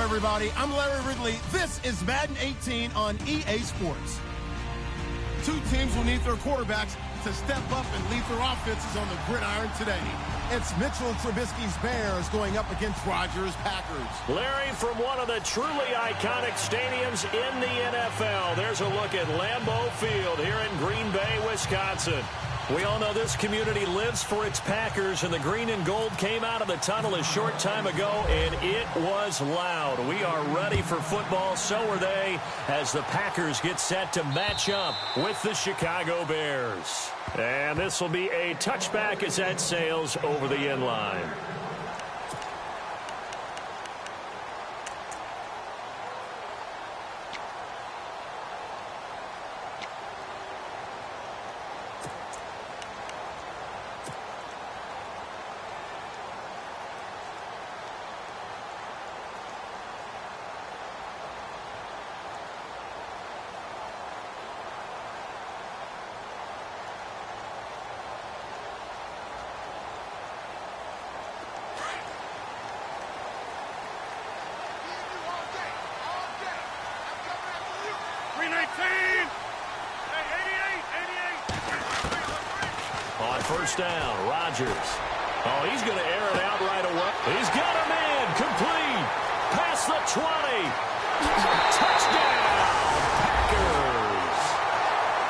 everybody. I'm Larry Ridley. This is Madden 18 on EA Sports. Two teams will need their quarterbacks to step up and lead their offenses on the gridiron today. It's Mitchell Trubisky's Bears going up against Rodgers' Packers. Larry, from one of the truly iconic stadiums in the NFL, there's a look at Lambeau Field here in Green Bay, Wisconsin. We all know this community lives for its Packers, and the green and gold came out of the tunnel a short time ago, and it was loud. We are ready for football, so are they, as the Packers get set to match up with the Chicago Bears. And this will be a touchback as that sails over the end line. On first down, Rodgers. Oh, he's going to air it out right away. He's got a man complete. Past the 20. Touchdown, Packers.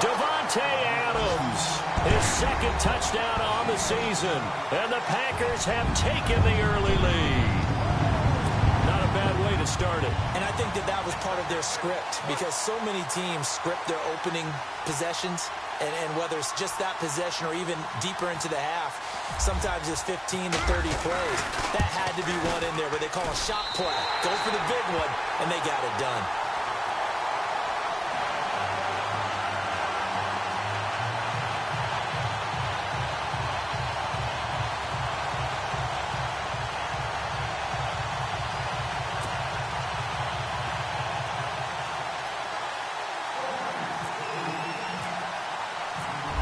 Devontae Adams, his second touchdown on the season. And the Packers have taken the early lead. Not a bad way to start it. And I think that was part of their script, because so many teams script their opening possessions, and whether it's just that possession or even deeper into the half, sometimes it's 15 to 30 plays. That had to be one in there where they call a shot play. Go for the big one, and they got it done.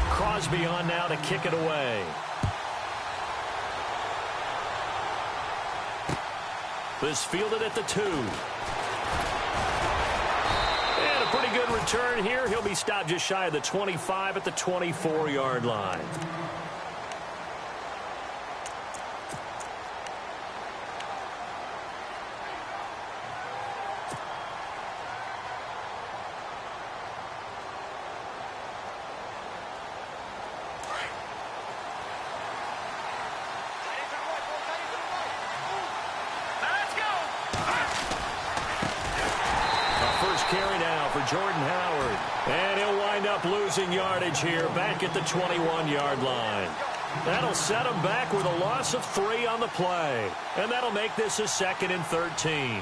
Crosby on now to kick it away. This fielded at the 2. And a pretty good return here. He'll be stopped just shy of the 25 at the 24-yard line. Carry now for Jordan Howard. And he'll wind up losing yardage here back at the 21-yard line. That'll set him back with a loss of 3 on the play. And that'll make this a 2nd and 13.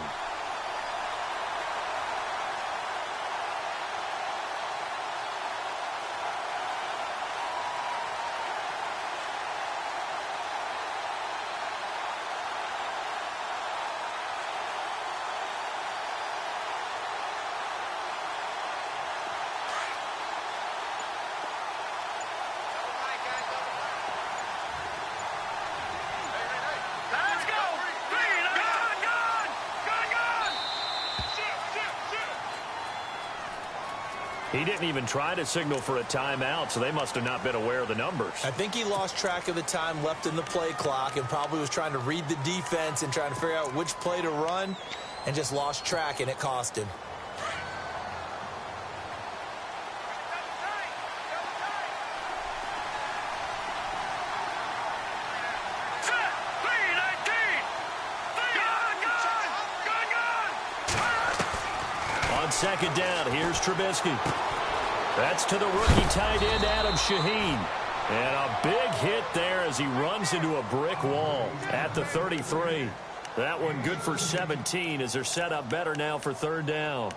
He didn't even try to signal for a timeout, so they must have not been aware of the numbers. I think he lost track of the time left in the play clock and probably was trying to read the defense and trying to figure out which play to run, and just lost track, and it cost him. On second down, here's Trubisky. That's to the rookie tight end, Adam Shaheen. And a big hit there as he runs into a brick wall at the 33. That one good for 17 as they're set up better now for third down.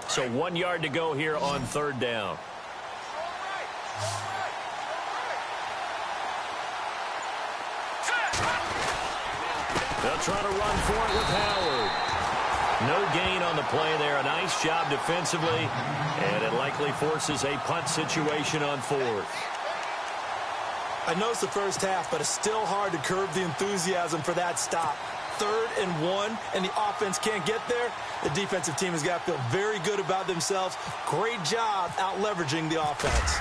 So 1 yard to go here on third down. They'll try to run for it with Howard. No gain on the play there. A nice job defensively, and it likely forces a punt situation on 4th. I know it's the first half, but it's still hard to curb the enthusiasm for that stop. 3rd and 1, and the offense can't get there. The defensive team has got to feel very good about themselves. Great job out-leveraging the offense.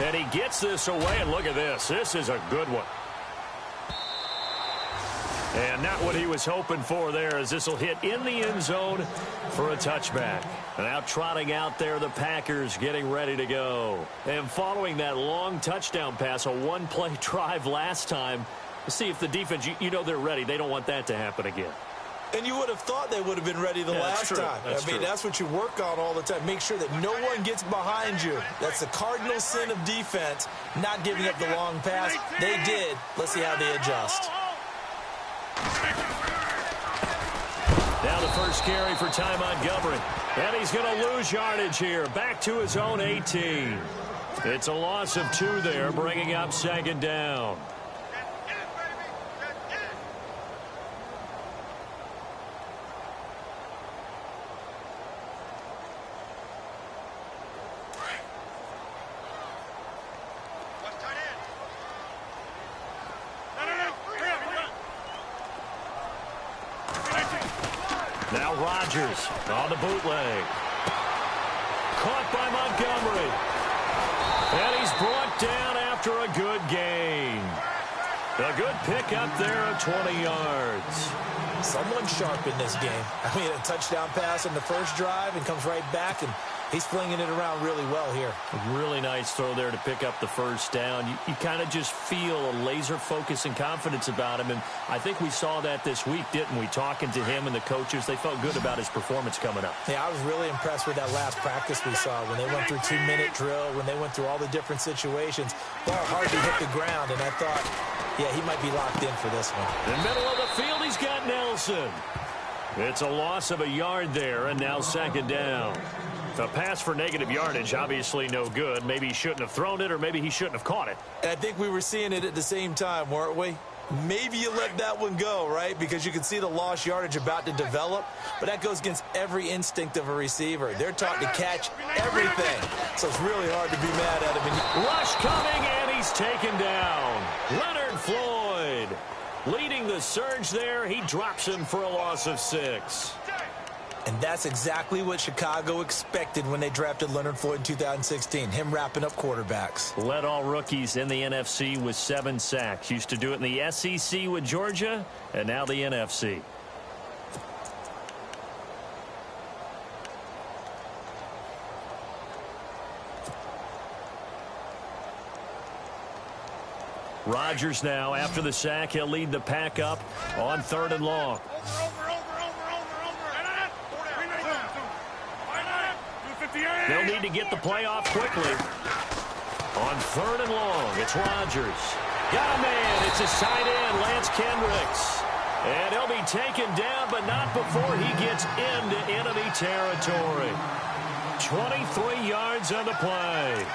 And he gets this away, and look at this. This is a good one. And not what he was hoping for there, as this will hit in the end zone for a touchback. And now trotting out there, the Packers getting ready to go. And following that long touchdown pass, a one-play drive last time, let's see if the defense, you know they're ready. They don't want that to happen again. And you would have thought they would have been ready the last time. That's what you work on all the time. Make sure that no one gets behind you. That's the cardinal sin of defense, not giving up the long pass. They did. Let's see how they adjust. Now the first carry for Ty Montgomery. And he's going to lose yardage here. Back to his own 18. It's a loss of 2 there, bringing up 2nd down. Now Rodgers on the bootleg. Caught by Montgomery. And he's brought down after a good gain. A good pickup there of 20 yards. Someone sharp in this game. A touchdown pass in the first drive and comes right back, and he's flinging it around really well here. A really nice throw there to pick up the first down. You kind of just feel a laser focus and confidence about him, and I think we saw that this week, didn't we? Talking to him and the coaches, they felt good about his performance coming up. Yeah, I was really impressed with that last practice we saw when they went through 2-minute drill, when they went through all the different situations. Ball hardly hit the ground, and I thought, yeah, he might be locked in for this one. In the middle of the field, he's got Nelson. It's a loss of a yard there, and now 2nd down. A pass for negative yardage, obviously no good. Maybe he shouldn't have thrown it, or maybe he shouldn't have caught it. And I think we were seeing it at the same time, weren't we? Maybe you let that one go, right? Because you can see the lost yardage about to develop. But that goes against every instinct of a receiver. They're taught to catch everything. So it's really hard to be mad at him. Rush coming, and he's taken down. Leonard Floyd leading the surge there. He drops him for a loss of 6. And that's exactly what Chicago expected when they drafted Leonard Floyd in 2016, him wrapping up quarterbacks. Led all rookies in the NFC with 7 sacks. Used to do it in the SEC with Georgia, and now the NFC. Rodgers now, after the sack, he'll lead the pack up on 3rd and long. They'll need to get the play off quickly. On 3rd and long, it's Rodgers. Got a man. It's a side end, Lance Kendricks. And he'll be taken down, but not before he gets into enemy territory. 23 yards on the play.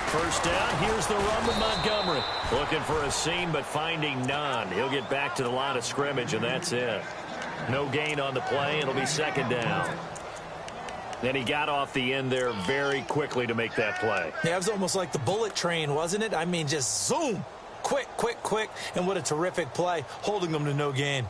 First down, here's the run with Montgomery. Looking for a seam, but finding none. He'll get back to the line of scrimmage, and that's it. No gain on the play. It'll be 2nd down. Then he got off the end there very quickly to make that play. Yeah, it was almost like the bullet train, wasn't it? I mean, just zoom. Quick, quick, quick. And what a terrific play, holding them to no gain.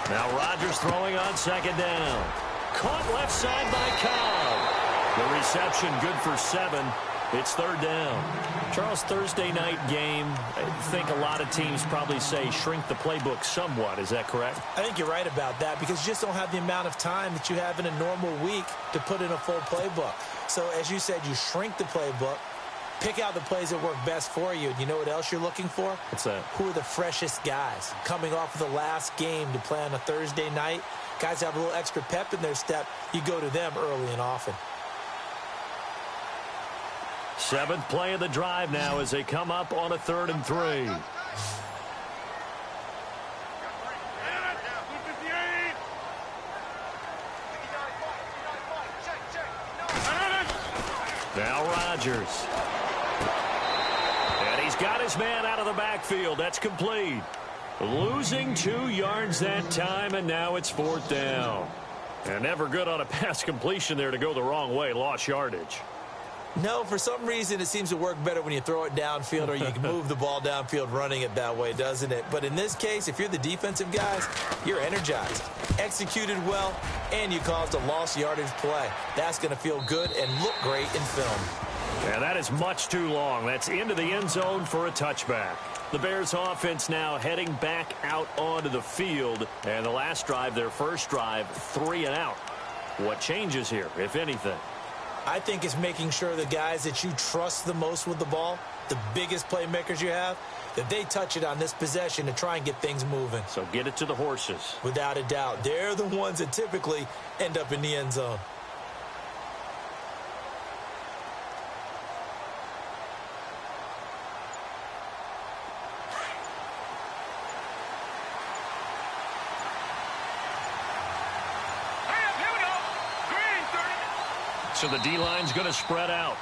Now Rodgers throwing on 2nd down. Caught left side by Cobb. The reception good for 7. It's 3rd down. Charles, Thursday night game, I think a lot of teams probably say shrink the playbook somewhat. Is that correct? I think you're right about that because you just don't have the amount of time that you have in a normal week to put in a full playbook. So as you said, you shrink the playbook, Pick out the plays that work best for you. And you know what else you're looking for? What's that? Who are the freshest guys coming off of the last game to play on a Thursday night? Guys have a little extra pep in their step. You go to them early and often. 7th play of the drive now as they come up on a 3rd and 3. Now Rodgers. And he's got his man out of the backfield. That's complete. Losing 2 yards that time, and now it's 4th down. And never good on a pass completion there to go the wrong way. Lost yardage. No, for some reason it seems to work better when you throw it downfield or you can move the ball downfield running it that way, doesn't it? But in this case, if you're the defensive guys, you're energized, executed well, and you caused a lost yardage play. That's going to feel good and look great in film. And that is much too long. That's into the end zone for a touchback. The Bears offense now heading back out onto the field. And the last drive, their first drive, 3 and out. What changes here, if anything? I think it's making sure the guys that you trust the most with the ball, the biggest playmakers you have, that they touch it on this possession to try and get things moving. So get it to the horses. Without a doubt. They're the ones that typically end up in the end zone. So the D-line's going to spread out.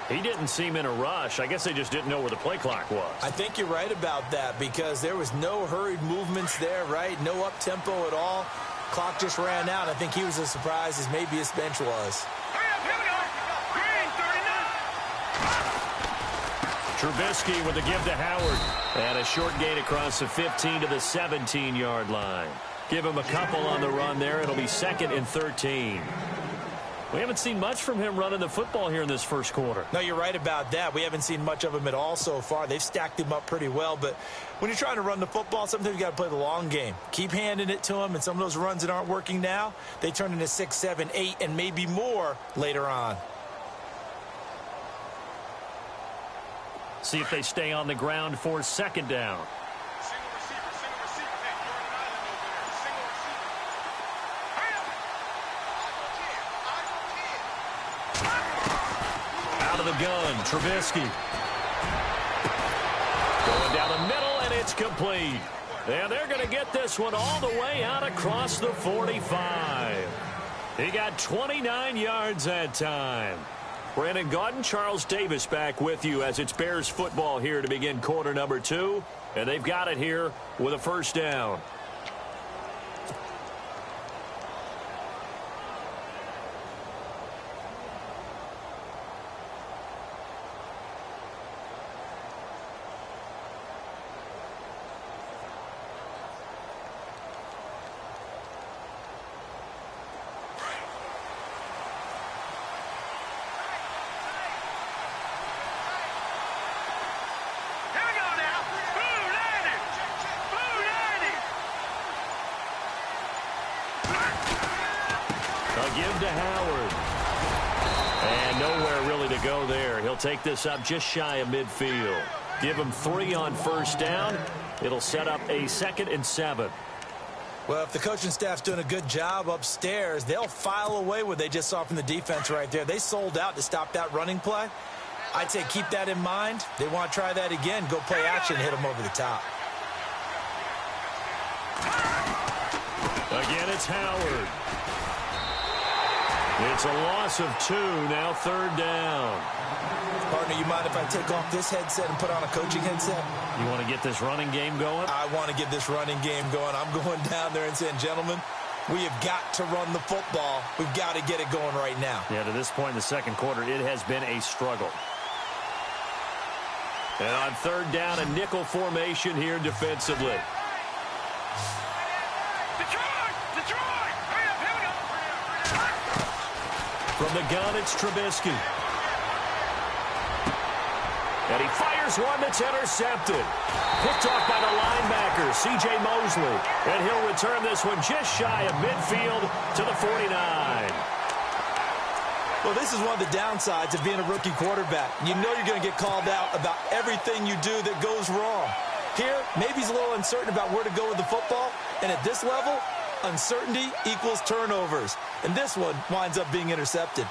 He didn't seem in a rush. I guess they just didn't know where the play clock was. I think you're right about that because there was no hurried movements there, right? No up-tempo at all. Clock just ran out. I think he was as surprised as maybe his bench was. Trubisky with the give to Howard. And a short gain across the 15 to the 17-yard line. Give him a couple on the run there. It'll be 2nd and 13. We haven't seen much from him running the football here in this first quarter. No, you're right about that. We haven't seen much of him at all so far. They've stacked him up pretty well. But when you're trying to run the football, sometimes you got to play the long game. Keep handing it to him. And some of those runs that aren't working now, they turn into 6, 7, 8, and maybe more later on. See if they stay on the ground for 2nd down. The gun, Trubisky. Going down the middle, and it's complete. And they're going to get this one all the way out across the 45. He got 29 yards that time. Brandon Gaudin, Charles Davis back with you as it's Bears football here to begin quarter number 2. And they've got it here with a 1st down. Give to Howard. And nowhere really to go there. He'll take this up just shy of midfield. Give him 3 on 1st down. It'll set up a 2nd and 7. Well, if the coaching staff's doing a good job upstairs, they'll file away what they just saw from the defense right there. They sold out to stop that running play. I'd say keep that in mind. They want to try that again. Go play action, hit them over the top. Again, it's Howard. It's a loss of 2, now 3rd down. Partner, you mind if I take off this headset and put on a coaching headset? You want to get this running game going? I want to get this running game going. I'm going down there and saying, gentlemen, we have got to run the football. We've got to get it going right now. Yeah, to this point in the 2nd quarter, it has been a struggle. And on 3rd down, a nickel formation here defensively. From the gun, it's Trubisky. And he fires one that's intercepted. Picked off by the linebacker, C.J. Mosley. And he'll return this one just shy of midfield to the 49. Well, this is one of the downsides of being a rookie quarterback. You know you're going to get called out about everything you do that goes wrong. Here, maybe he's a little uncertain about where to go with the football, and at this level, uncertainty equals turnovers. And this one winds up being intercepted.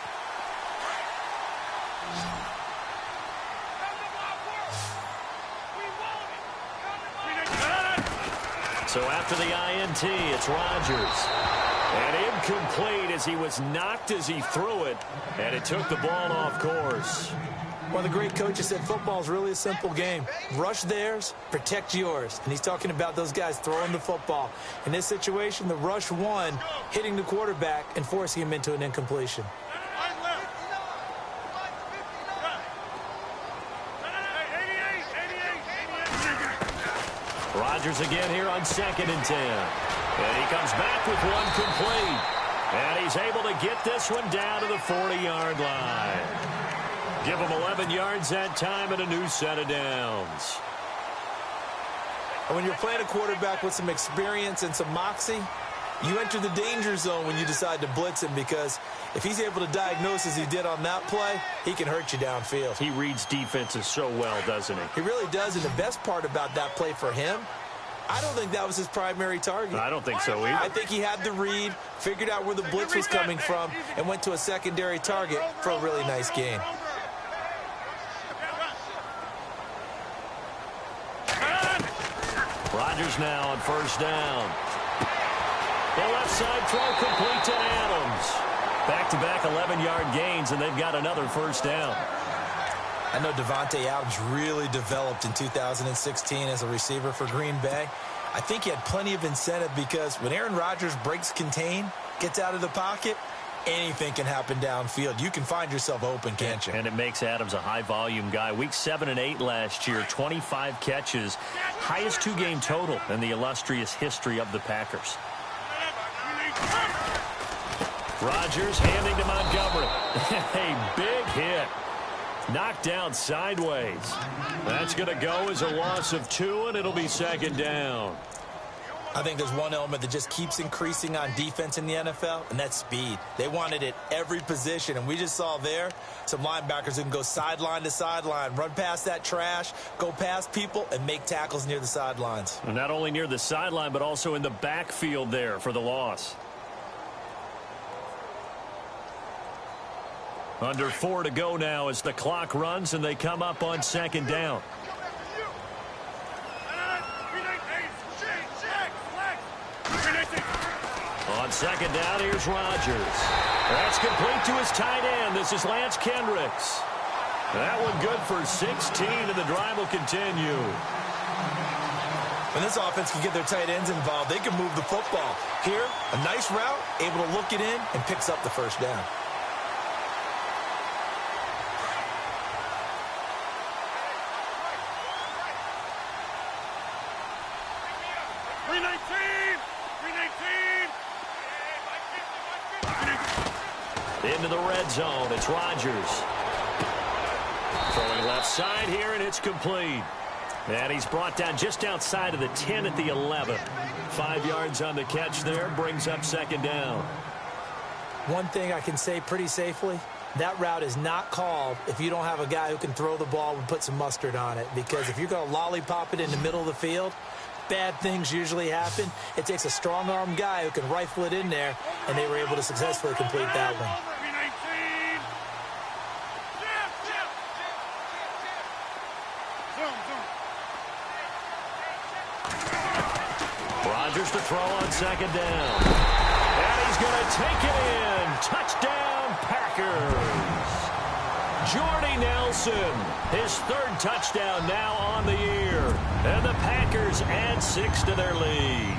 So after the INT, it's Rodgers. And incomplete as he was knocked as he threw it, and it took the ball off course. One of the great coaches said football is really a simple game. Rush theirs, protect yours. And he's talking about those guys throwing the football. In this situation, the rush won, hitting the quarterback and forcing him into an incompletion. Rodgers again here on 2nd and 10. And he comes back with one complete. And he's able to get this one down to the 40-yard line. Give him 11 yards that time and a new set of downs. And when you're playing a quarterback with some experience and some moxie, you enter the danger zone when you decide to blitz him, because if he's able to diagnose as he did on that play, he can hurt you downfield. He reads defenses so well, doesn't he? He really does, and the best part about that play for him, I don't think that was his primary target. I don't think so either. I think he had the read, figured out where the blitz was coming from, and went to a secondary target for a really nice gain. Rodgers now on 1st down. The left side throw complete to Adams. Back-to-back 11-yard gains, and they've got another 1st down. I know Davante Adams really developed in 2016 as a receiver for Green Bay. I think he had plenty of incentive, because when Aaron Rodgers breaks contain, gets out of the pocket, anything can happen downfield. You can find yourself open, can't you? And it makes Adams a high-volume guy. Week 7 and 8 last year, 25 catches, highest 2-game total in the illustrious history of the Packers. Rodgers handing to Montgomery. A big hit. Knocked down sideways. That's going to go as a loss of 2, and it'll be 2nd down. I think there's one element that just keeps increasing on defense in the NFL, and that's speed. They want it at every position, and we just saw there some linebackers who can go sideline to sideline, run past that trash, go past people, and make tackles near the sidelines. And not only near the sideline, but also in the backfield there for the loss. Under 4 to go now as the clock runs, and they come up on 2nd down. On 2nd down, here's Rodgers. That's complete to his tight end. This is Lance Kendricks. That one good for 16, and the drive will continue. When this offense can get their tight ends involved, they can move the football. Here, a nice route, able to look it in, and picks up the 1st down. Into the red zone, it's Rodgers. Throwing left side here, and it's complete. And he's brought down just outside of the 10 at the 11. 5 yards on the catch there, brings up 2nd down. One thing I can say pretty safely, that route is not called if you don't have a guy who can throw the ball and put some mustard on it. Because if you're going to lollipop it in the middle of the field, bad things usually happen. It takes a strong-arm guy who can rifle it in there, and they were able to successfully complete that one. Rodgers to throw on 2nd down. And he's going to take it in. Touchdown, Packers. Jordy Nelson, his 3rd touchdown now on the year. And the Packers add 6 to their lead.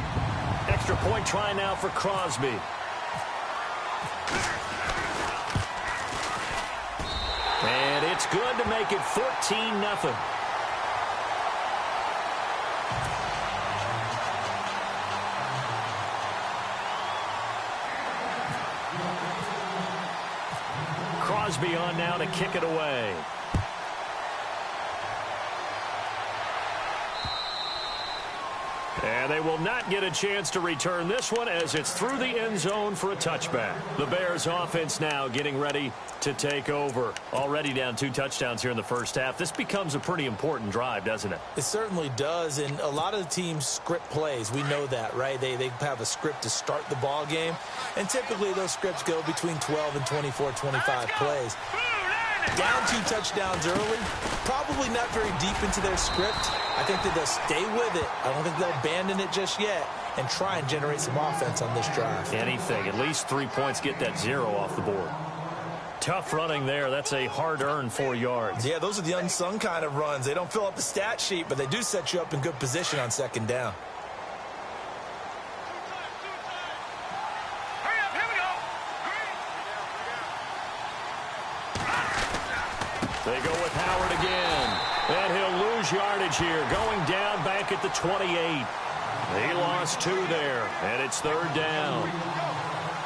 Extra point try now for Crosby. And it's good to make it 14-0. Crosby on now to kick it away. And they will not get a chance to return this one as it's through the end zone for a touchback. The Bears offense now getting ready to take over. Already down 2 touchdowns here in the first half. This becomes a pretty important drive, doesn't it? It certainly does, and a lot of the teams script plays. We know that, right? They have a script to start the ball game, and typically those scripts go between 12 and 24, 25 plays. Down 2 touchdowns early, probably not very deep into their script. I think that they'll stay with it. I don't think they'll abandon it just yet and try and generate some offense on this drive. Anything, at least 3 points, get that 0 off the board. Tough running there. That's a hard-earned 4 yards. Yeah, those are the unsung kind of runs. They don't fill up the stat sheet, but they do set you up in good position on second down. They go with Howard again. And he'll lose yardage here. Going down back at the 28. He lost 2 there. And it's 3rd down.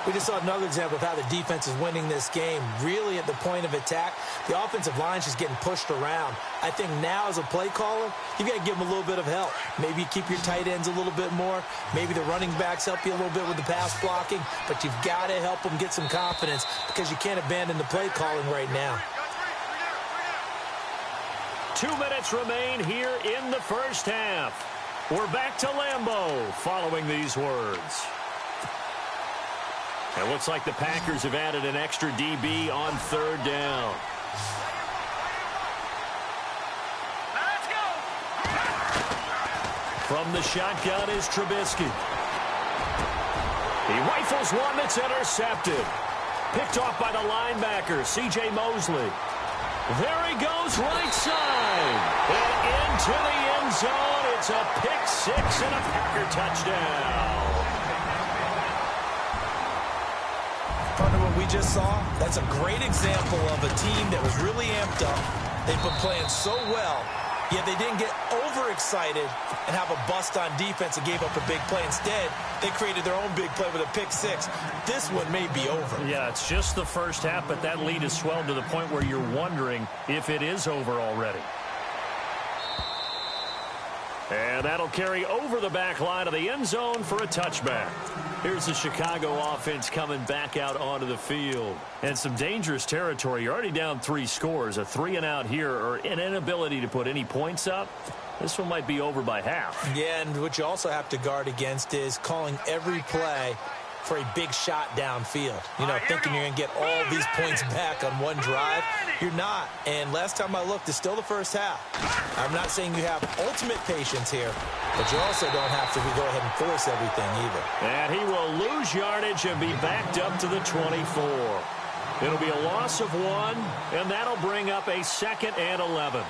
We just saw another example of how the defense is winning this game. Really at the point of attack, the offensive line's just getting pushed around. I think now as a play caller, you've got to give them a little bit of help. Maybe you keep your tight ends a little bit more. Maybe the running backs help you a little bit with the pass blocking. But you've got to help them get some confidence because you can't abandon the play calling right now. 2 minutes remain here in the first half. We're back to Lambeau following these words. It looks like the Packers have added an extra DB on 3rd down. Let's go. From the shotgun is Trubisky. He rifles one that's intercepted. Picked off by the linebacker, C.J. Mosley. There he goes right side. And into the end zone. It's a pick-6 and a Packer touchdown. Partner, what we just saw, that's a great example of a team that was really amped up. They've been playing so well, yet they didn't get overexcited and have a bust on defense and gave up a big play. Instead, they created their own big play with a pick-6. This one may be over. Yeah, it's just the first half, but that lead has swelled to the point where you're wondering if it is over already. And that'll carry over the back line of the end zone for a touchback. Here's the Chicago offense coming back out onto the field. And some dangerous territory. You're already down 3 scores. A 3-and-out here or an inability to put any points up. This one might be over by half. Yeah, and what you also have to guard against is calling every play for a big shot downfield. You know, thinking you're going to get all these points back on one drive. You're not. And last time I looked, it's still the first half. I'm not saying you have ultimate patience here, but you also don't have to go ahead and force everything either. And he will lose yardage and be backed up to the 24. It'll be a loss of 1, and that'll bring up a 2nd and 11.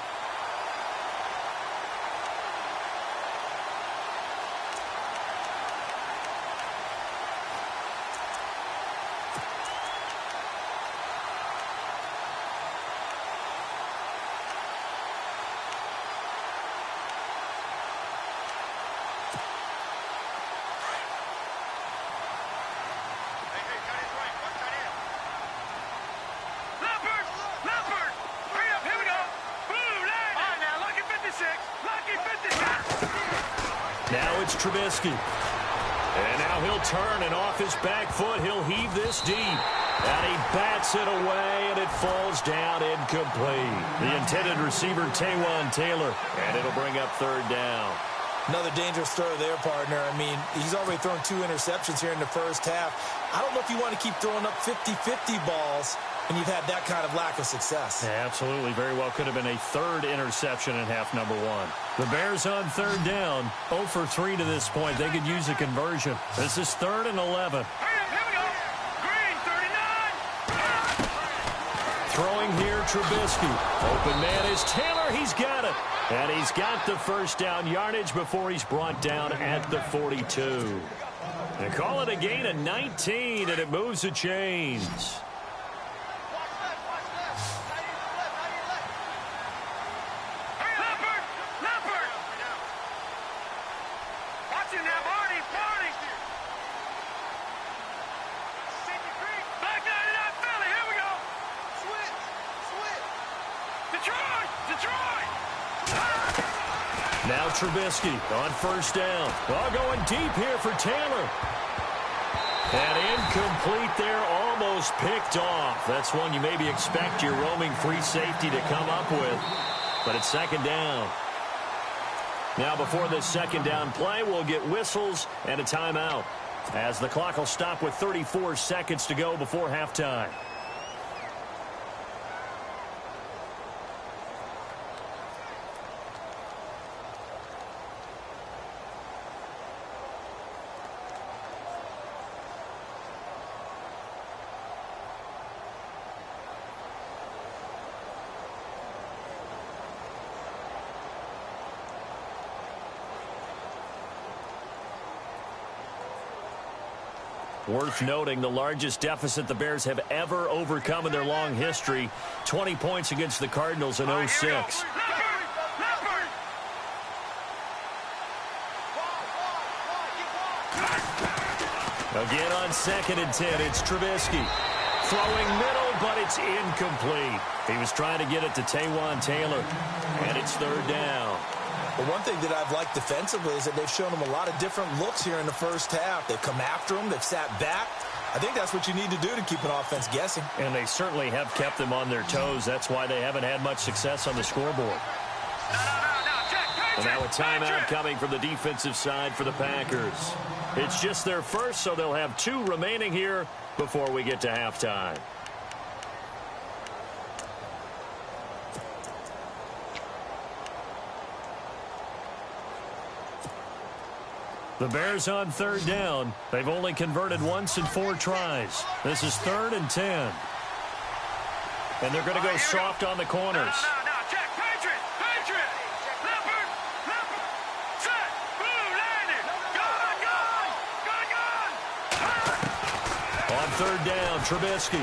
Now it's Trubisky. And now he'll turn, and off his back foot, he'll heave this deep. And he bats it away, and it falls down incomplete. The intended receiver, Taywan Taylor. And it'll bring up 3rd down. Another dangerous throw there, partner. I mean, he's already thrown 2 interceptions here in the first half. I don't know if you want to keep throwing up 50-50 balls when you've had that kind of lack of success. Yeah, absolutely. Very well could have been a 3rd interception in half number 1. The Bears on 3rd down. 0 for 3 to this point. They could use a conversion. This is 3rd and 11. Throwing here, Trubisky. Open man is Taylor. He's got it. And he's got the first down yardage before he's brought down at the 42. They call it a gain of 19, and it moves the chains. Now Trubisky on first down. Oh, going deep here for Taylor. And incomplete there, almost picked off. That's one you maybe expect your roaming free safety to come up with. But it's second down. Now before this second down play, we'll get whistles and a timeout, as the clock will stop with 34 seconds to go before halftime. Worth noting, the largest deficit the Bears have ever overcome in their long history, 20 points against the Cardinals in 06. Again on 2nd and 10, it's Trubisky. Throwing middle, but it's incomplete. He was trying to get it to Taywan Taylor, and it's third down. But one thing that I've liked defensively is that they've shown him a lot of different looks here in the first half. They've come after him. They've sat back. I think that's what you need to do to keep an offense guessing. And they certainly have kept them on their toes. That's why they haven't had much success on the scoreboard. And now a timeout coming from the defensive side for the Packers. It's just their first, so they'll have 2 remaining here before we get to halftime. The Bears on third down. They've only converted once in 4 tries. This is 3rd and 10. And they're going to go soft on the corners. Check. Patriot. Leopard. Set. Blue landed. Gun. On third down, Trubisky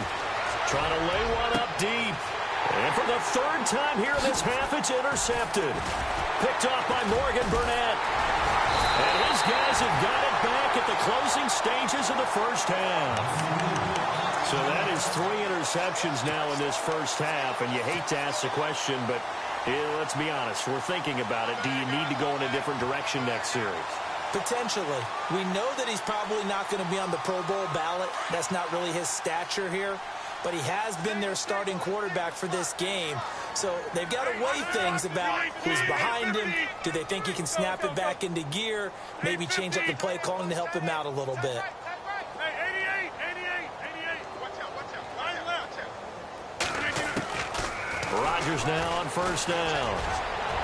trying to lay one up deep. And for the 3rd time here in this half, it's intercepted. Picked off by Morgan Burnett. And his guys have got it back at the closing stages of the first half. So that is 3 interceptions now in this first half. And you hate to ask the question, but let's be honest. We're thinking about it. Do you need to go in a different direction next series? Potentially. We know that he's probably not going to be on the Pro Bowl ballot. That's not really his stature here. But he has been their starting quarterback for this game. So they've got to weigh things about who's behind him. Do they think he can snap it back into gear? Maybe change up the play calling to help him out a little bit. Hey, 88. Watch out. Rodgers now on first down.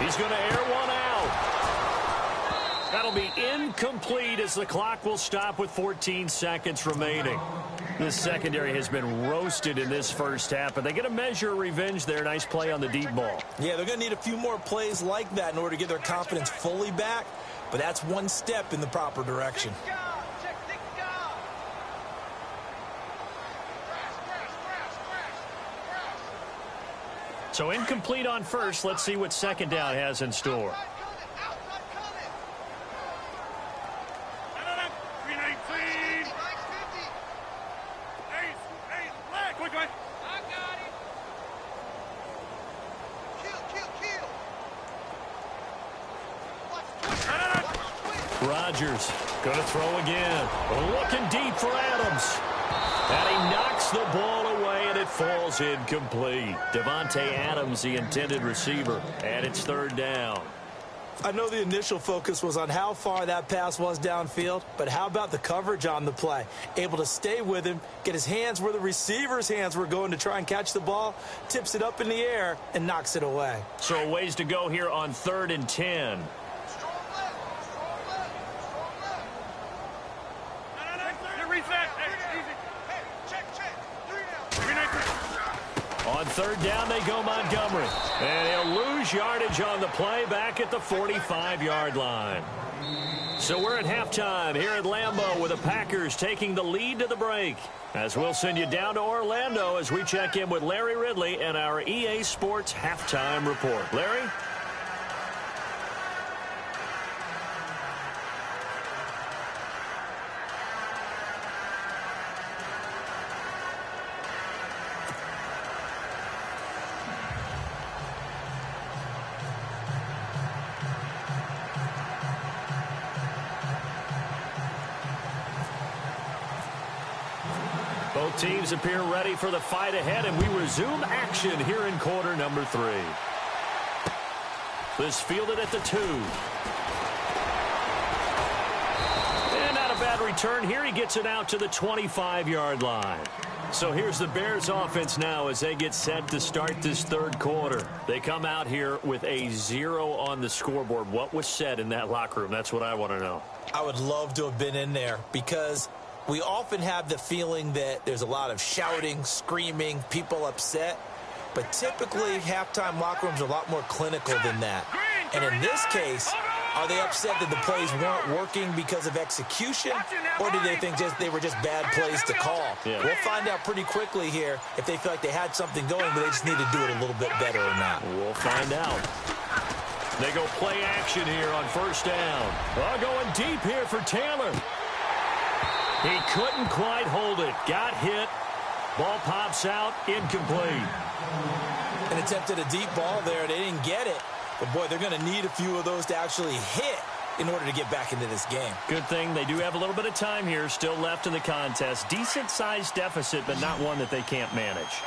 He's going to air one out. That'll be incomplete as the clock will stop with 14 seconds remaining. This secondary has been roasted in this first half, but they get a measure of revenge there. Nice play on the deep ball. Yeah, they're going to need a few more plays like that in order to get their confidence fully back, but that's one step in the proper direction. So incomplete on first. Let's see what second down has in store. Rodgers going to throw again. Looking deep for Adams. And he knocks the ball away, and it falls incomplete. Devontae Adams, the intended receiver, and it's third down. I know the initial focus was on how far that pass was downfield, but how about the coverage on the play? Able to stay with him, get his hands where the receiver's hands were going to try and catch the ball, tips it up in the air, and knocks it away. So a ways to go here on 3rd and 10. On third down, they go Montgomery. And he'll lose yardage on the play back at the 45-yard line. So we're at halftime here at Lambeau with the Packers taking the lead to the break. As we'll send you down to Orlando as we check in with Larry Ridley and our EA Sports Halftime Report. Larry? Both teams appear ready for the fight ahead, and we resume action here in quarter number 3. This fielded at the 2. And not a bad return here. He gets it out to the 25-yard line. So here's the Bears offense now as they get set to start this third quarter. They come out here with a 0 on the scoreboard. What was said in that locker room? That's what I want to know. I would love to have been in there because we often have the feeling that there's a lot of shouting, screaming, people upset. But typically, halftime locker rooms are a lot more clinical than that. And in this case, are they upset that the plays weren't working because of execution, or do they think they were just bad plays to call? Yeah. We'll find out pretty quickly here if they feel like they had something going, but they just need to do it a little bit better or not. We'll find out. They go play action here on first down. Well, going deep here for Taylor. He couldn't quite hold it. Got hit. Ball pops out. Incomplete. And attempted a deep ball there. They didn't get it. But, boy, they're going to need a few of those to actually hit in order to get back into this game. Good thing they do have a little bit of time here still left in the contest. Decent-sized deficit, but not one that they can't manage.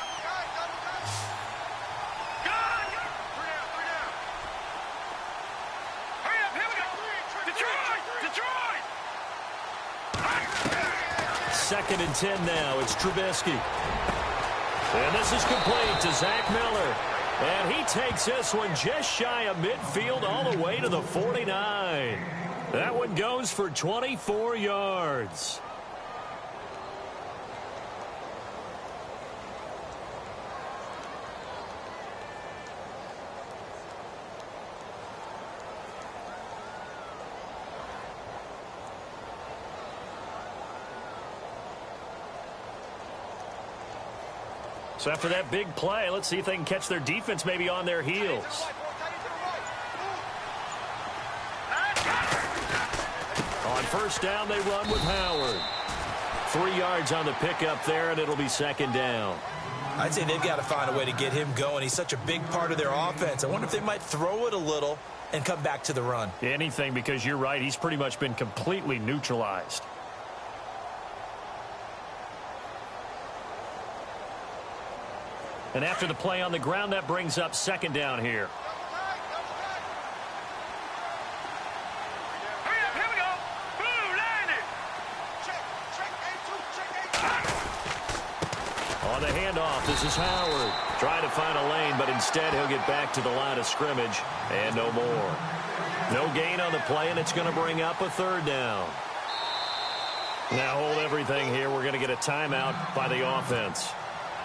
Second and 10 now. It's Trubisky. And this is complete to Zach Miller. And he takes this one just shy of midfield all the way to the 49. That one goes for 24 yards. So after that big play, let's see if they can catch their defense maybe on their heels. On first down, they run with Howard. 3 yards on the pickup there, and it'll be second down. I'd say they've got to find a way to get him going. He's such a big part of their offense. I wonder if they might throw it a little and come back to the run. Anything, because you're right. He's pretty much been completely neutralized. And after the play on the ground, that brings up second down here. Here we go. Blue line it. On the handoff, this is Howard. Trying to find a lane, but instead he'll get back to the line of scrimmage. And no more. No gain on the play, and it's going to bring up a third down. Now hold everything here. We're going to get a timeout by the offense.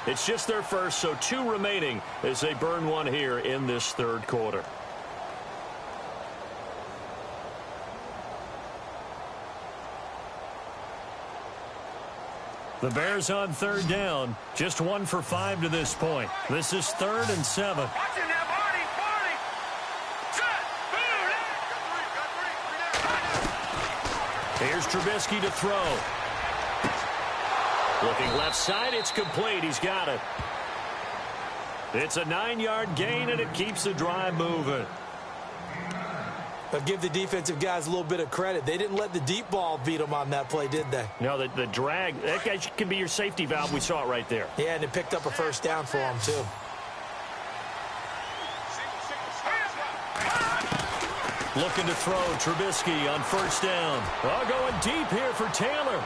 It's just their first, so 2 remaining as they burn one here in this third quarter. The Bears on third down, just 1 for 5 to this point. This is 3rd and 7. Watching that body. Set. Blue line. Here's Trubisky to throw. Looking left side, it's complete. He's got it. It's a 9-yard gain, and it keeps the drive moving. But give the defensive guys a little bit of credit. They didn't let the deep ball beat them on that play, did they? No, the drag, that guy can be your safety valve. We saw it right there. Yeah, and it picked up a first down for them, too. Looking to throw, Trubisky on first down. Oh, going deep here for Taylor.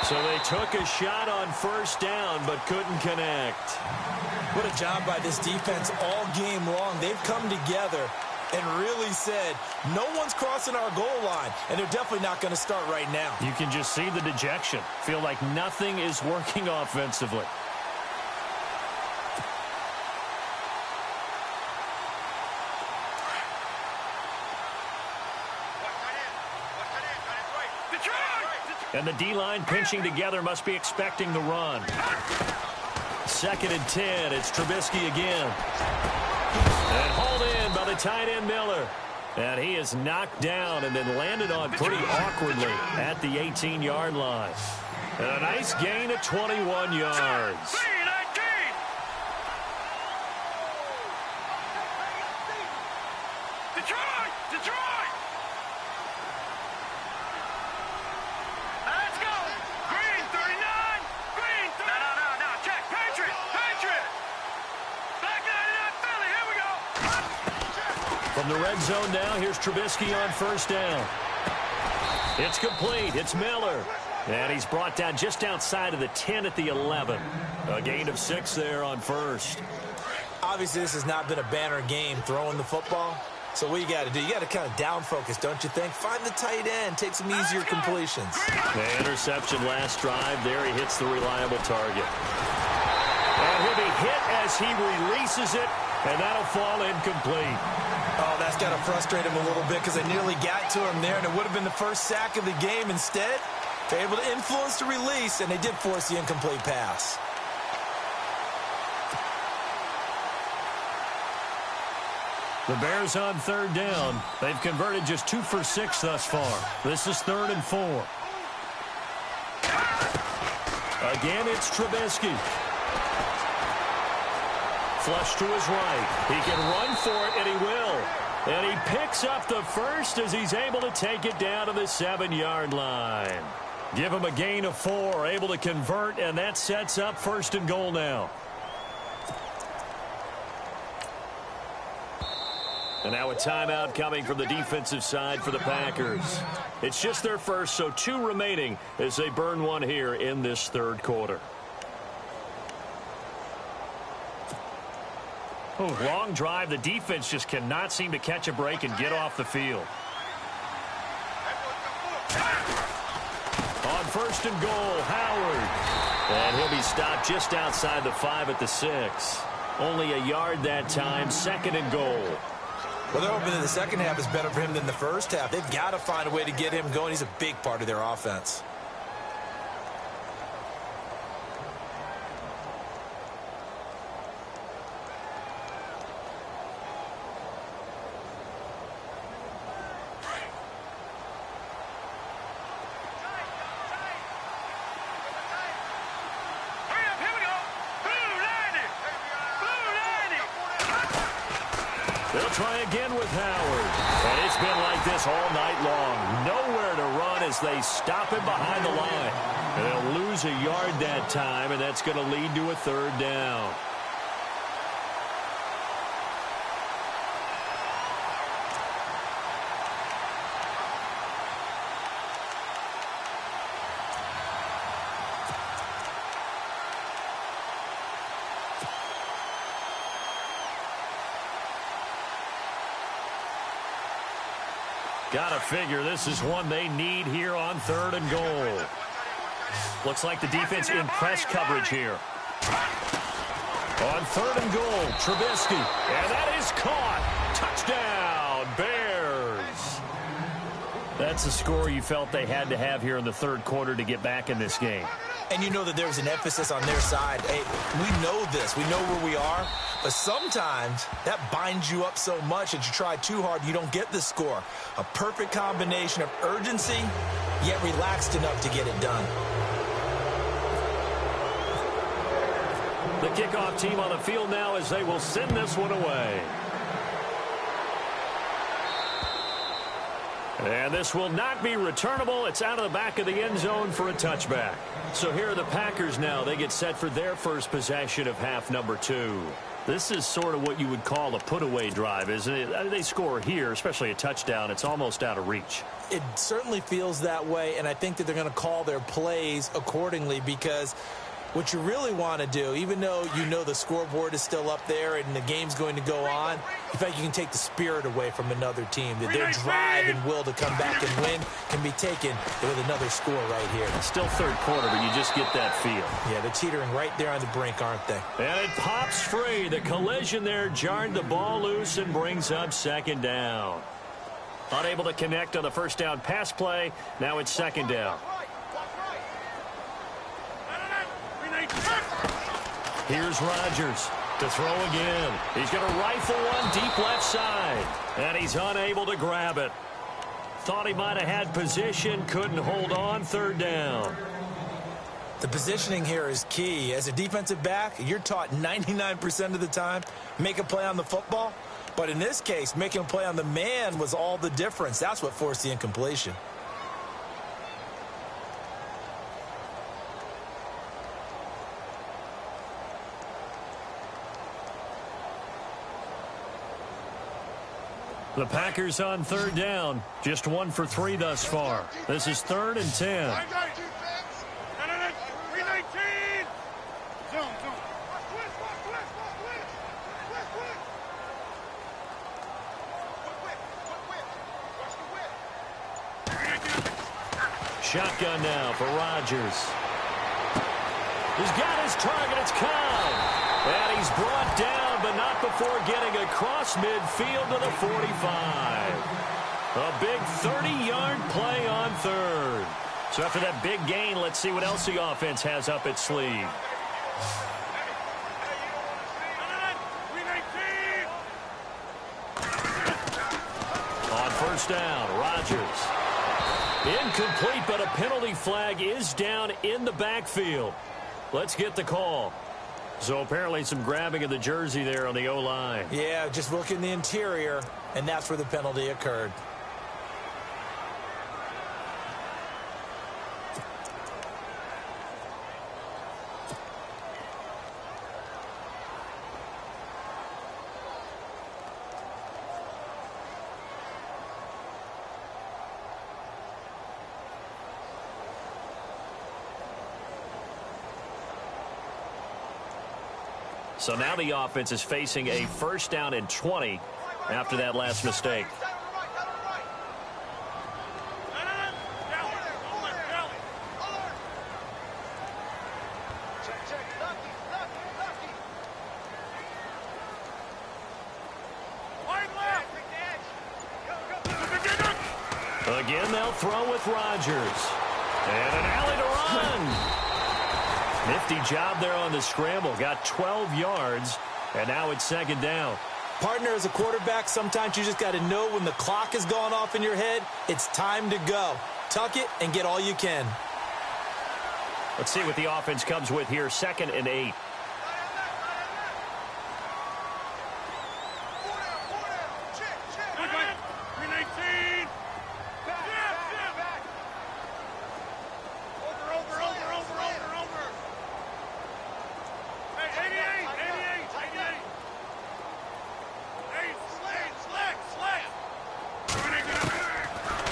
So they took a shot on first down, but couldn't connect. What a job by this defense all game long. They've come together and really said, no one's crossing our goal line, and they're definitely not going to start right now. You can just see the dejection. Feel like nothing is working offensively. And the D-line pinching together must be expecting the run. 2nd and 10. It's Trubisky again. And hauled in by the tight end Miller. And he is knocked down and then landed on pretty awkwardly at the 18-yard line. And a nice gain of 21 yards. From the red zone now, here's Trubisky on first down. It's complete. It's Miller. And he's brought down just outside of the 10 at the 11. A gain of 6 there on first. Obviously, this has not been a banner game throwing the football. So what you got to do, you got to kind of down focus, don't you think? Find the tight end, take some easier completions. The interception last drive. There he hits the reliable target. And he'll be hit as he releases it, and that'll fall incomplete. Oh, that's got to frustrate him a little bit because they nearly got to him there, and it would have been the first sack of the game. Instead, they're able to influence the release, and they did force the incomplete pass. The Bears on third down. They've converted just 2 for 6 thus far. This is 3rd and 4. Again, it's Trubisky. Flush to his right. He can run for it, and he will. And he picks up the first as he's able to take it down to the 7-yard line. Give him a gain of 4, able to convert, and that sets up 1st and goal now. And now a timeout coming from the defensive side for the Packers. It's just their first, so 2 remaining as they burn 1 here in this 3rd quarter. Oh, long drive. The defense just cannot seem to catch a break and get off the field. On 1st and goal, Howard. And he'll be stopped just outside the 5 at the 6. Only a yard that time, 2nd and goal. Well, they're hoping that the second half is better for him than the first half. They've got to find a way to get him going. He's a big part of their offense. They'll try again with Howard. And it's been like this all night long. Nowhere to run as they stop him behind the line. And they'll lose a yard that time, and that's going to lead to a 3rd down. Gotta figure this is one they need here on 3rd and goal. Looks like the defense in press coverage here. On 3rd and goal, Trubisky. And that is caught. Touchdown, Bears. That's the score you felt they had to have here in the 3rd quarter to get back in this game. And you know that there's an emphasis on their side. Hey, we know this. We know where we are. But sometimes that binds you up so much that you try too hard, you don't get the score. A perfect combination of urgency, yet relaxed enough to get it done. The kickoff team on the field now as they will send this one away. And this will not be returnable. It's out of the back of the end zone for a touchback. So here are the Packers now. They get set for their first possession of half number 2. This is sort of what you would call a put-away drive, isn't it? They score here, especially a touchdown. It's almost out of reach. It certainly feels that way, and I think that they're going to call their plays accordingly because what you really want to do, even though you know the scoreboard is still up there and the game's going to go on, in fact, you can take the spirit away from another team. That their drive and will to come back and win can be taken with another score right here. It's still 3rd quarter, but you just get that feel. Yeah, they're teetering right there on the brink, aren't they? And it pops free. The collision there jarred the ball loose and brings up 2nd down. Unable to connect on the 1st down pass play. Now it's 2nd down. Here's Rodgers to throw again. He's going to rifle one deep left side. And he's unable to grab it. Thought he might have had position. Couldn't hold on. 3rd down. The positioning here is key. As a defensive back, you're taught 99% of the time, make a play on the football. But in this case, making a play on the man was all the difference. That's what forced the incompletion. The Packers on third down. Just 1 for 3 thus far. This is 3rd and 10. Shotgun now for Rodgers. He's got his target. It's Cobb. And he's brought down, but not before getting across midfield to the 45. A big 30-yard play on 3rd. So after that big gain, let's see what else the offense has up its sleeve. On 1st down, Rodgers. Incomplete, but a penalty flag is down in the backfield. Let's get the call. So apparently some grabbing of the jersey there on the O-line. Yeah, just look in the interior, and that's where the penalty occurred. So now the offense is facing a 1st down and 20 after that last mistake. Again, they'll throw with Rodgers. And an alley to run. Nifty job there on the scramble. Got 12 yards, and now it's 2nd down. Partner, as a quarterback, sometimes you just got to know when the clock is going off in your head, it's time to go. Tuck it and get all you can. Let's see what the offense comes with here. 2nd and 8.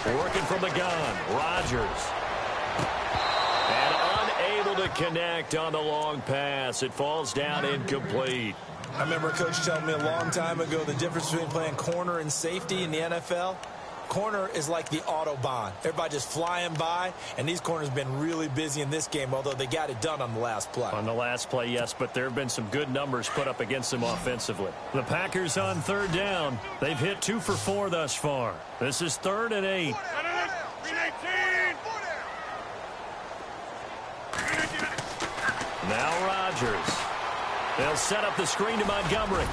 Working from the gun, Rodgers. And unable to connect on the long pass. It falls down incomplete. I remember a coach telling me a long time ago the difference between playing corner and safety in the NFL. Corner is like the Autobahn. Everybody just flying by, and these corners have been really busy in this game, although they got it done on the last play. On the last play, yes, but there have been some good numbers put up against them offensively. The Packers on 3rd down. They've hit 2 for 4 thus far. This is 3rd and 8. Now Rodgers. They'll set up the screen to Montgomery.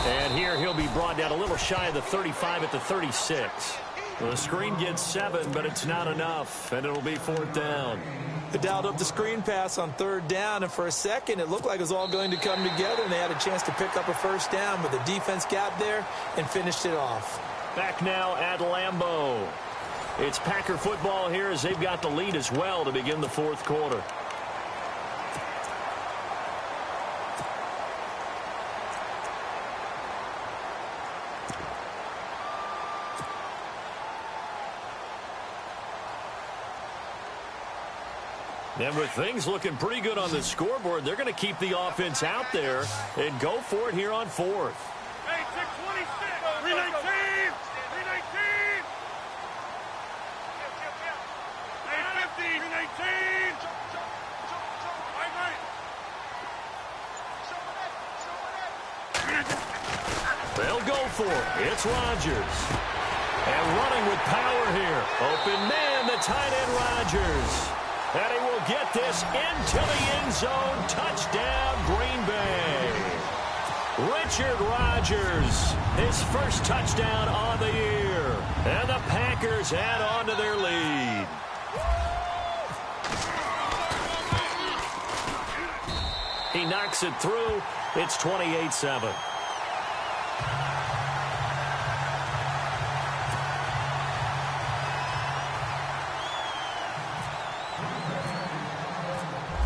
And here he'll be brought down a little shy of the 35 at the 36. The screen gets 7, but it's not enough, and it'll be 4th down. They dialed up the screen pass on 3rd down, and for a second it looked like it was all going to come together, and they had a chance to pick up a 1st down, but the defense got there and finished it off. Back now at Lambeau. It's Packer football here as they've got the lead as well to begin the 4th quarter. And with things looking pretty good on the scoreboard, they're going to keep the offense out there and go for it here on 4th. Hey, 626, 319, 319. Hey, 50, 319. They'll go for it. It's Rodgers. And running with power here. Open man, the tight end Rodgers. And he will get this into the end zone. Touchdown, Green Bay. Richard Rodgers, his first touchdown on the year. And the Packers add on to their lead. He knocks it through. It's 28-7.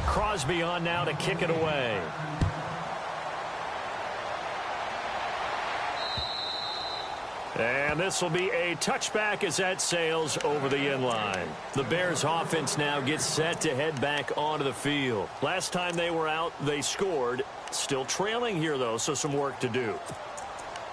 Crosby on now to kick it away. And this will be a touchback as that sails over the inline. The Bears offense now gets set to head back onto the field. Last time they were out, they scored. Still trailing here, though, so some work to do.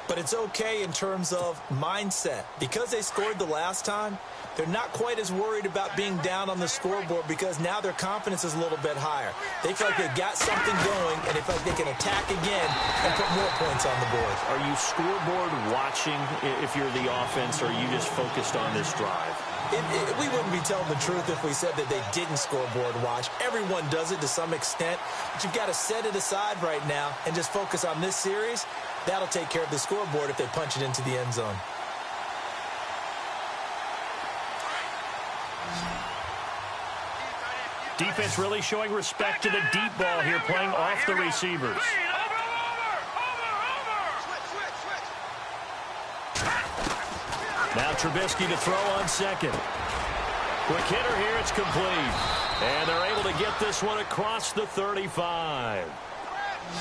But it's okay in terms of mindset. Because they scored the last time, they're not quite as worried about being down on the scoreboard because now their confidence is a little bit higher. They feel like they've got something going, and they feel like they can attack again and put more points on the board. Are you scoreboard watching if you're the offense, or are you just focused on this drive? We wouldn't be telling the truth if we said that they didn't scoreboard watch. Everyone does it to some extent, but you've got to set it aside right now and just focus on this series. That'll take care of the scoreboard if they punch it into the end zone. Defense really showing respect to the deep ball here, playing off the receivers. Now Trubisky to throw on second. Quick hitter here, it's complete. And they're able to get this one across the 35.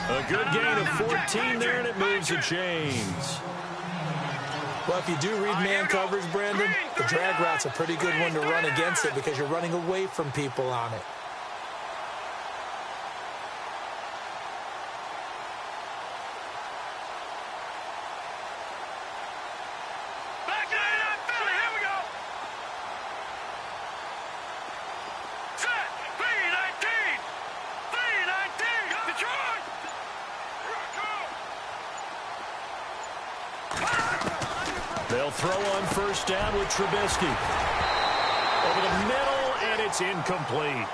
A good gain of 14 there, and it moves the chains. Well, if you do read man coverage, Brandon, the drag route's a pretty good one to run against it because you're running away from people on it. Back to that, Philly, here we go. Set, B-19, Detroit. They'll throw on first down with Trubisky. Over the middle, and it's incomplete.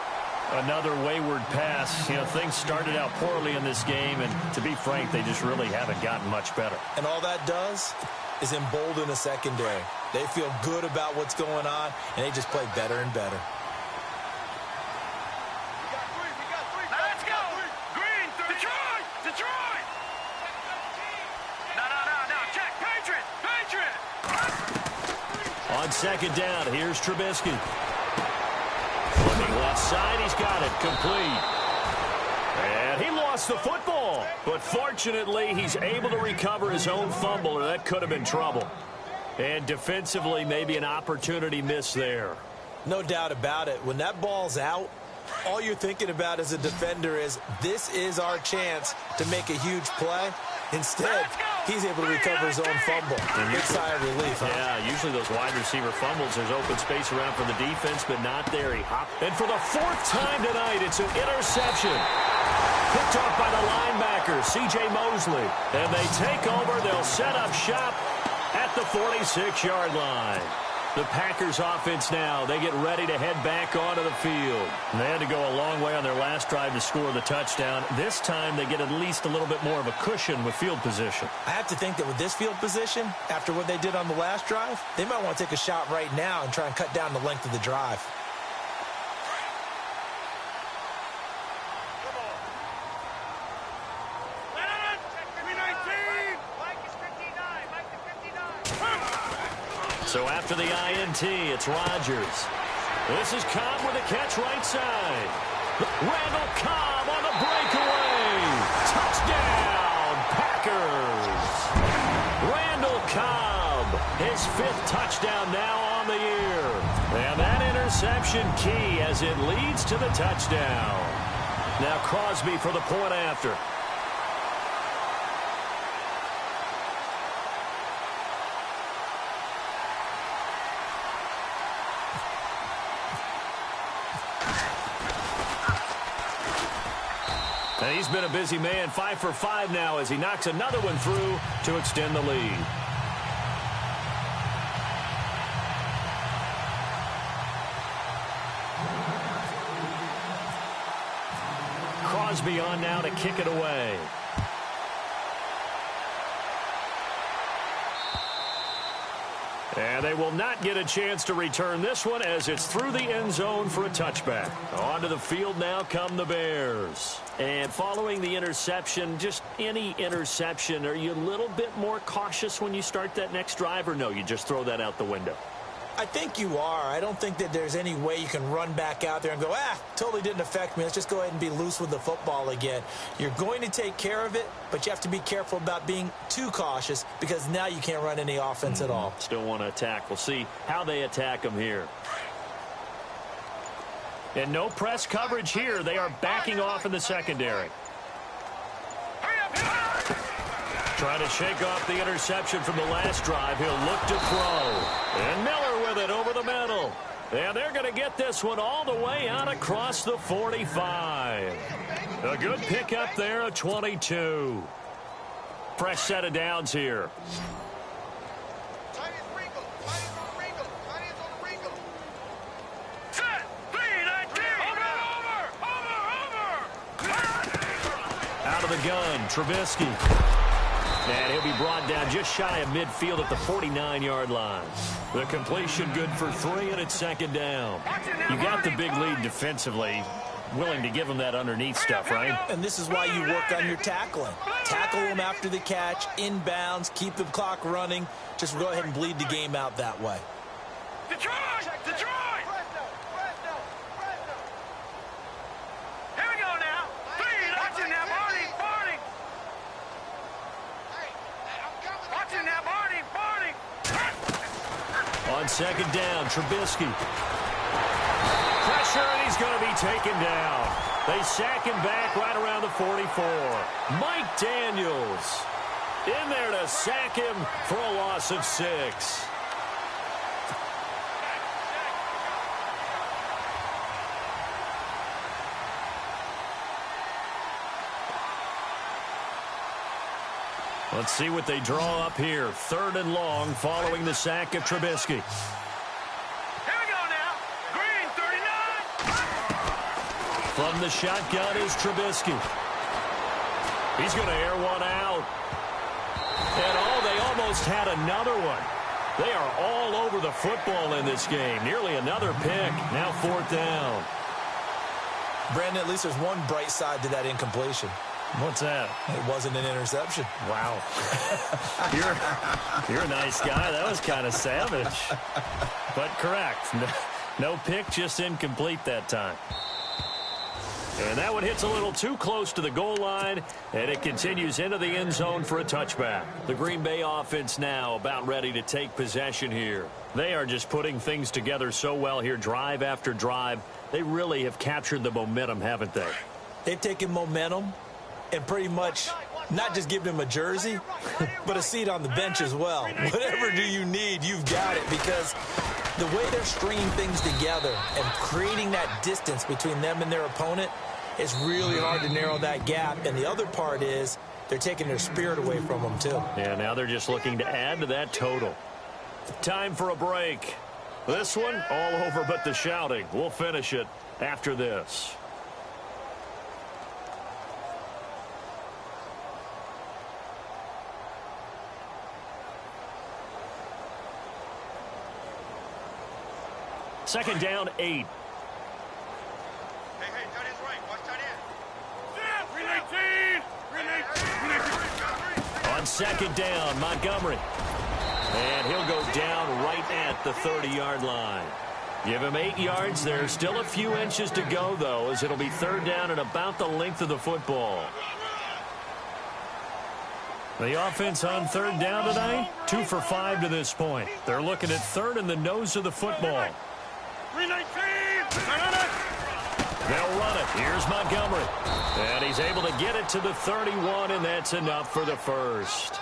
Another wayward pass. You know, things started out poorly in this game, and to be frank, they just really haven't gotten much better. And all that does is embolden a secondary. They feel good about what's going on, and they just play better and better. Now let's go. Green, Detroit. No, check. Patriot. On second down, here's Trubisky. Looking left side, he's got it, complete. And he lost the football. But fortunately, he's able to recover his own fumble, or that could have been trouble. And defensively, maybe an opportunity missed there. No doubt about it. When that ball's out, all you're thinking about as a defender is, this is our chance to make a huge play. Instead, he's able to recover his own fumble. Big sigh of relief, huh? Yeah, usually those wide receiver fumbles, there's open space around for the defense, but not there. He hopped. And for the fourth time tonight, it's an interception. Picked off by the linebacker, C.J. Mosley. And they take over. They'll set up shop at the 46-yard line. The Packers offense now, they get ready to head back onto the field. And they had to go a long way on their last drive to score the touchdown. This time they get at least a little bit more of a cushion with field position. I have to think that with this field position, after what they did on the last drive, they might want to take a shot right now and try and cut down the length of the drive. So after the INT, it's Rodgers. This is Cobb with a catch right side. Randall Cobb on the breakaway. Touchdown, Packers. Randall Cobb, his fifth touchdown now on the year. And that interception key as it leads to the touchdown. Now Crosby for the point after. And he's been a busy man, 5 for 5 now as he knocks another one through to extend the lead. Crosby on now to kick it away. And they will not get a chance to return this one as it's through the end zone for a touchback. Onto the field now come the Bears. And following the interception, just any interception, are you a little bit more cautious when you start that next drive, or no, you just throw that out the window? I think you are. I don't think that there's any way you can run back out there and go, totally didn't affect me. Let's just go ahead and be loose with the football again. You're going to take care of it, but you have to be careful about being too cautious because now you can't run any offense at all. Still want to attack. We'll see how they attack them here. And no press coverage here. They are backing off in the secondary. Trying to shake off the interception from the last drive. He'll look to throw. And Miller with it over the middle. And they're going to get this one all the way out across the 45. A good pickup there, a 22. Fresh set of downs here. Out of the gun, Trubisky. And he'll be brought down just shy of midfield at the 49-yard line. The completion good for 3, and it's second down. You got the big lead defensively. Willing to give them that underneath stuff, right? And this is why you work on your tackling. Tackle them after the catch, inbounds, keep the clock running. Just go ahead and bleed the game out that way. Detroit! Detroit! Here we go now. Watching now, Barney. Watching now, Barney. On second down, Trubisky. Pressure, and he's going to be taken down. They sack him back right around the 44. Mike Daniels in there to sack him for a loss of 6. Let's see what they draw up here. 3rd and long following the sack of Trubisky. Here we go now. Green, 39. From the shotgun is Trubisky. He's going to air one out. And they almost had another one. They are all over the football in this game. Nearly another pick. Now 4th down. Brandon, at least there's one bright side to that incompletion. What's that? It wasn't an interception. Wow. You're a nice guy. That was kind of savage. But correct. No pick, just incomplete that time. And that one hits a little too close to the goal line, and it continues into the end zone for a touchback. The Green Bay offense now about ready to take possession here. They are just putting things together so well here, drive after drive. They really have captured the momentum, haven't they? They've taken momentum and pretty much not just given him a jersey, but a seat on the bench as well. Whatever do you need, you've got it, because the way they're stringing things together and creating that distance between them and their opponent, it's really hard to narrow that gap. And the other part is they're taking their spirit away from them, too. Yeah, now they're just looking to add to that total. Time for a break. This one, all over but the shouting. We'll finish it after this. Second down, 8. Hey, tight end's right. Watch tight end. Green 18. On second down, Montgomery. And he'll go down right at the 30-yard line. Give him 8 yards. There's still a few inches to go, though, as it'll be 3rd down and about the length of the football. The offense on 3rd down tonight, 2 for 5 to this point. They're looking at 3rd in the nose of the football. Green 19. They'll run it. Here's Montgomery. And he's able to get it to the 31, and that's enough for the first.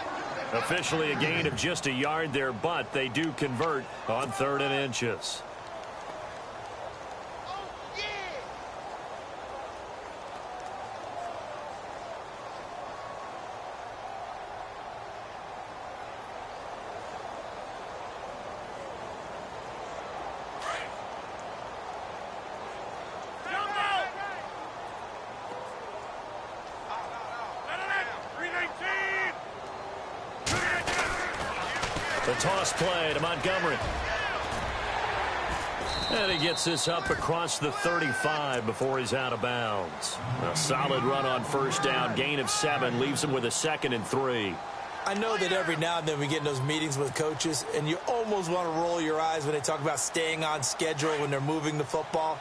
Officially a gain of just a yard there, but they do convert on 3rd and inches. The toss play to Montgomery. And he gets this up across the 35 before he's out of bounds. A solid run on 1st down. Gain of 7 leaves him with a 2nd and 3. I know that every now and then we get in those meetings with coaches, and you almost want to roll your eyes when they talk about staying on schedule when they're moving the football.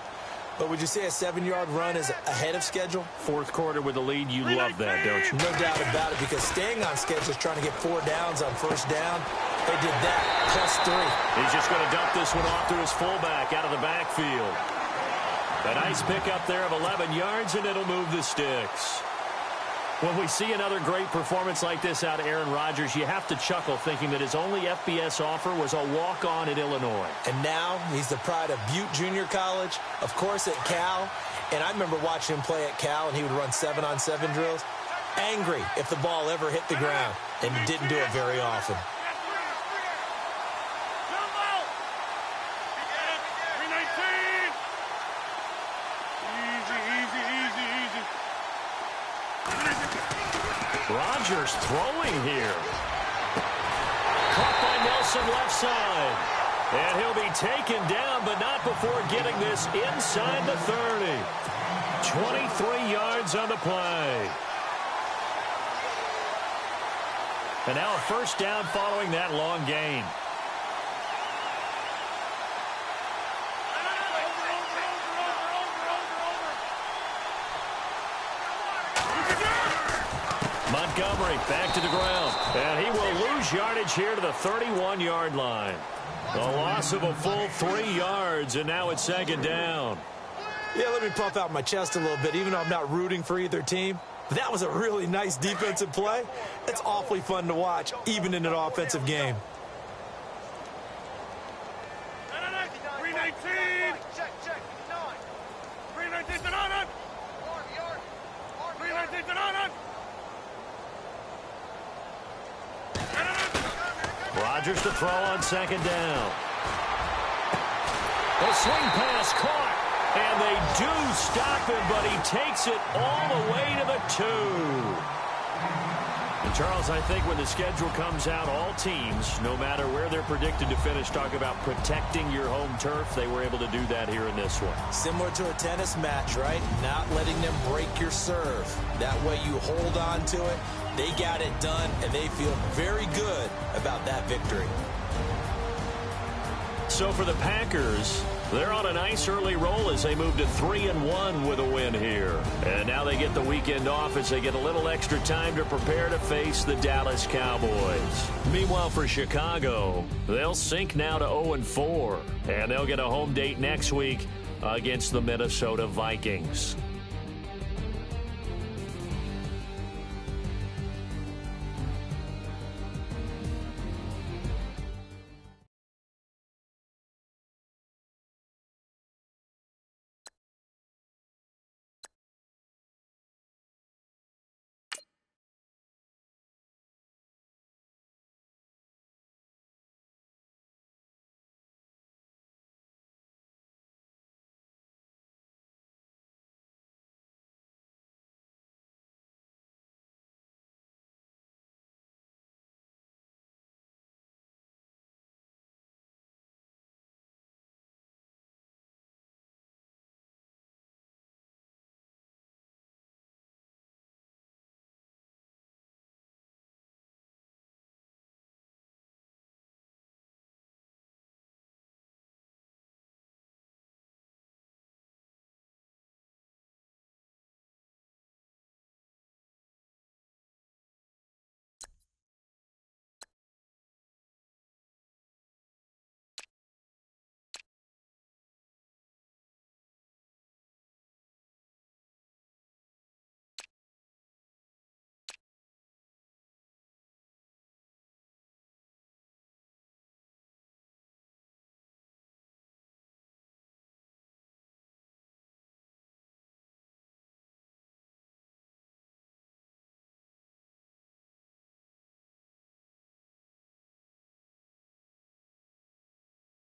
But would you say a 7-yard run is ahead of schedule? Fourth quarter with the lead, you love that, don't you? No doubt about it, because staying on schedule is trying to get 4 downs on first down. They did that, +3. He's just going to dump this one off to his fullback out of the backfield. A nice pickup there of 11 yards, and it'll move the sticks. When we see another great performance like this out of Aaron Rodgers, you have to chuckle thinking that his only FBS offer was a walk-on at Illinois. And now he's the pride of Butte Junior College, of course at Cal. And I remember watching him play at Cal, and he would run 7-on-7 drills. Angry if the ball ever hit the ground, and he didn't do it very often. Rodgers throwing here. Caught by Nelson left side. And he'll be taken down, but not before getting this inside the 30. 23 yards on the play. And now a first down following that long gain. Montgomery back to the ground. And he will lose yardage here to the 31-yard line. A loss of a full 3 yards, and now it's second down. Yeah, let me puff out my chest a little bit, even though I'm not rooting for either team. But that was a really nice defensive play. It's awfully fun to watch, even in an offensive game. 319. Check. 319 to 9. 319 to 9. Rodgers to throw on second down. A swing pass caught. And they do stop him, but he takes it all the way to the 2. And Charles, I think when the schedule comes out, all teams, no matter where they're predicted to finish, talk about protecting your home turf. They were able to do that here in this one. Similar to a tennis match, right? Not letting them break your serve. That way you hold on to it. They got it done, and they feel very good about that victory. So for the Packers, they're on a nice early roll as they move to 3-1 with a win here. And now they get the weekend off as they get a little extra time to prepare to face the Dallas Cowboys. Meanwhile, for Chicago, they'll sink now to 0-4. And they'll get a home date next week against the Minnesota Vikings.